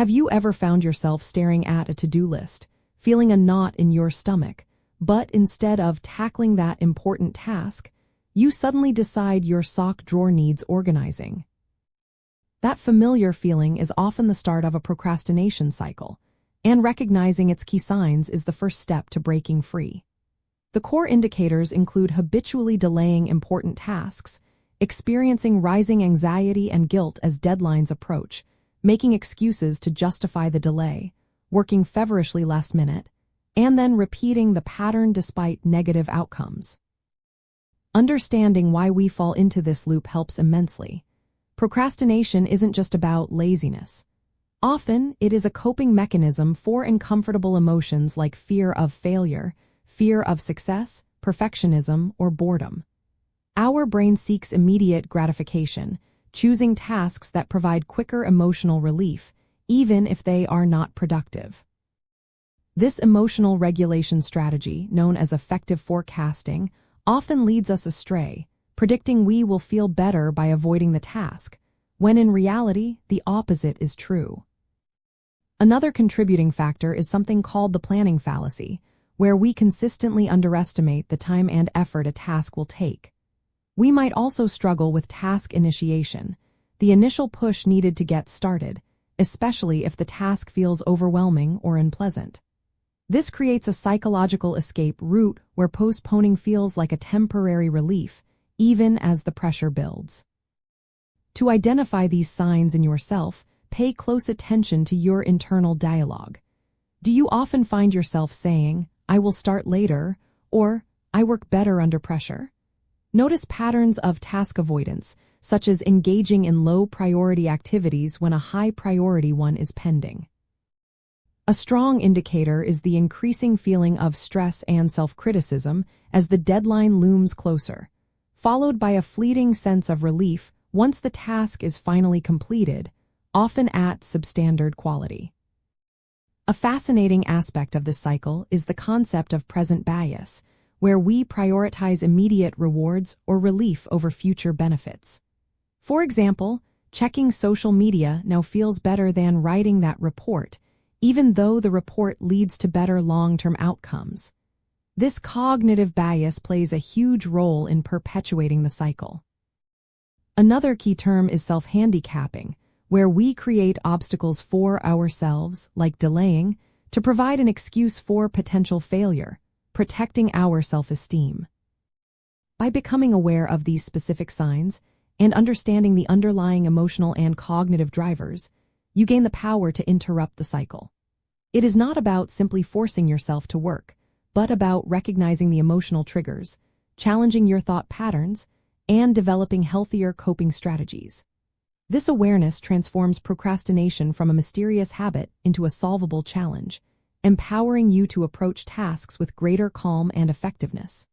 Have you ever found yourself staring at a to-do list, feeling a knot in your stomach, but instead of tackling that important task, you suddenly decide your sock drawer needs organizing? That familiar feeling is often the start of a procrastination cycle, and recognizing its key signs is the first step to breaking free. The core indicators include habitually delaying important tasks, experiencing rising anxiety and guilt as deadlines approach, making excuses to justify the delay, working feverishly last minute, and then repeating the pattern despite negative outcomes. Understanding why we fall into this loop helps immensely. Procrastination isn't just about laziness. Often, it is a coping mechanism for uncomfortable emotions like fear of failure, fear of success, perfectionism, or boredom. Our brain seeks immediate gratification, choosing tasks that provide quicker emotional relief, even if they are not productive. This emotional regulation strategy, known as effective forecasting, often leads us astray, predicting we will feel better by avoiding the task, when in reality, the opposite is true. Another contributing factor is something called the planning fallacy, where we consistently underestimate the time and effort a task will take. We might also struggle with task initiation, the initial push needed to get started, especially if the task feels overwhelming or unpleasant. This creates a psychological escape route where postponing feels like a temporary relief, even as the pressure builds. To identify these signs in yourself, pay close attention to your internal dialogue. Do you often find yourself saying, "I will start later," or "I work better under pressure"? Notice patterns of task avoidance, such as engaging in low-priority activities when a high-priority one is pending. A strong indicator is the increasing feeling of stress and self-criticism as the deadline looms closer, followed by a fleeting sense of relief once the task is finally completed, often at substandard quality. A fascinating aspect of this cycle is the concept of present bias, where we prioritize immediate rewards or relief over future benefits. For example, checking social media now feels better than writing that report, even though the report leads to better long-term outcomes. This cognitive bias plays a huge role in perpetuating the cycle. Another key term is self-handicapping, where we create obstacles for ourselves, like delaying, to provide an excuse for potential failure, protecting our self-esteem. By becoming aware of these specific signs and understanding the underlying emotional and cognitive drivers, you gain the power to interrupt the cycle. It is not about simply forcing yourself to work, but about recognizing the emotional triggers, challenging your thought patterns, and developing healthier coping strategies. This awareness transforms procrastination from a mysterious habit into a solvable challenge, empowering you to approach tasks with greater calm and effectiveness.